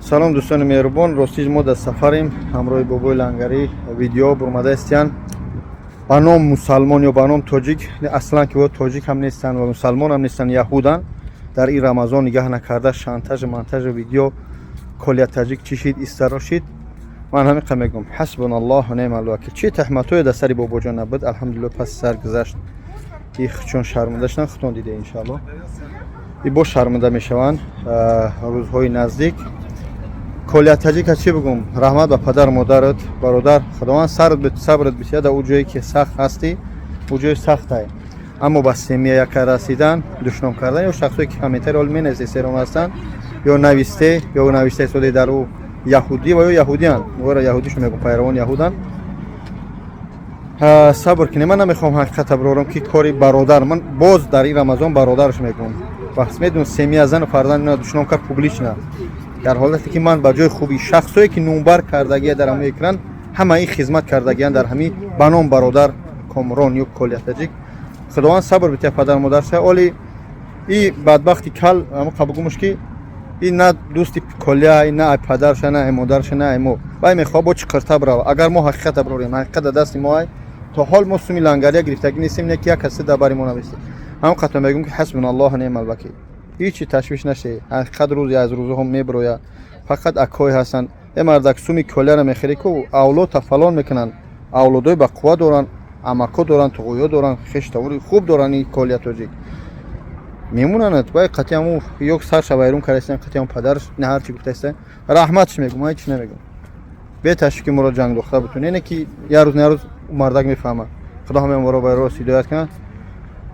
салом дӯстони меҳрубон, ростиҷ мо дар сафарем ҳамроҳи бобои лангарӣ. Видео бурмадаистиян ба ном мусалмон ё ба ном тоҷик, аслан ки во тоҷик ҳам нестанд ва мусалмон ҳам нестанд, яҳуданд. Дар ин рамазон нигаҳ накарда шантажу монтажу видео колия таҷик чӣ шид, истаро шид. ман ҳамин қа мегӯям ҳасбуналлоҳу неъмал вакил. Чӣ таҳматое дар сари бобоҷон набуд, алҳамдулилло паси сар гузашт. И чун шарманда шуданд, хутон дида иншаллоҳ и бо шарманда мешаванд рӯзҳои наздик. Колия таҷика чӣ бигӯм, раҳмат ба падару модарат, бародар, худованд сабрат бисяда у ҷое ки сахт ҳастӣ, у ҷои сахтае. Аммо ба семия яка расидан, душном кардан ё шахсое ки комментари ҳол менависед сером ҳастанд ё нависте ё нависта истодаи дар у яҳудӣ ва ё яҳудиянд, вора яҳудишон мегӯм пайравони яҳуданд. Сабр кине, ман намехоҳам ҳақиқата бирорам ки кори бародар, ман боз дар ин рамазон бародараш мегӯям. Вақт медонам семия зану фарзанд ина душном кард публично. дар ҳолате ки ман ба ҷои хуби шахсое ки нумбар кардагия дар ҳамаи экран, ҳамаи хизмат кардагиянд дар ҳамин ба ном бародар Комрон ё колия таҷик. Худованд сабр бития падар модарша, оли и бадбахти кал ама қабугумш ки и на дӯсти колия, и на ай падарша, на ай модарша, на ай мо. Вай мехоҳад бо чиқирта бирава. Агар мо ҳақиқата бирорем, ҳақиқата дасти мо ай, то ҳол мо суми лангария гирифтагӣ нестем, не ки як касе дар бари мо нависте. ҳамин қатъ мегӯям ки ҳасбуналлоҳу неъмал вакил. ҳеҷ ташвиш нашед, ҳақиқат рӯзе аз рӯзаҳо мебирояд. Фақат акҳое ҳастанд, е мардак суми колияро мехӯред ку авлода фалон мекунанд, авлодои бақувват доранд, амако доранд, туғуё доранд, хештавори хуб доранд. ин колия тоҷик мемонанд, вай қатъи ҳамун ё сарша вайрон кардаистанд, қатъи ҳамун падараш не ҳар чӣ гуфтаистанд. раҳматш мегӯям, ҳеҷ чӣ намегӯям. беташвиш моро ҷанг дохта бутун, не ки як рӯз не рӯз мардак мефаҳмад. худо ҳамаи моро ба рост ҳидоят кунад.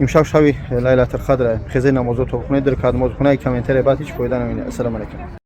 имшаб шаби лайлатулқадр, хезед намозот хонед, дар намоз хона, комментария баъд ҳеҷ фоида намедиҳад. ассалому алайкум.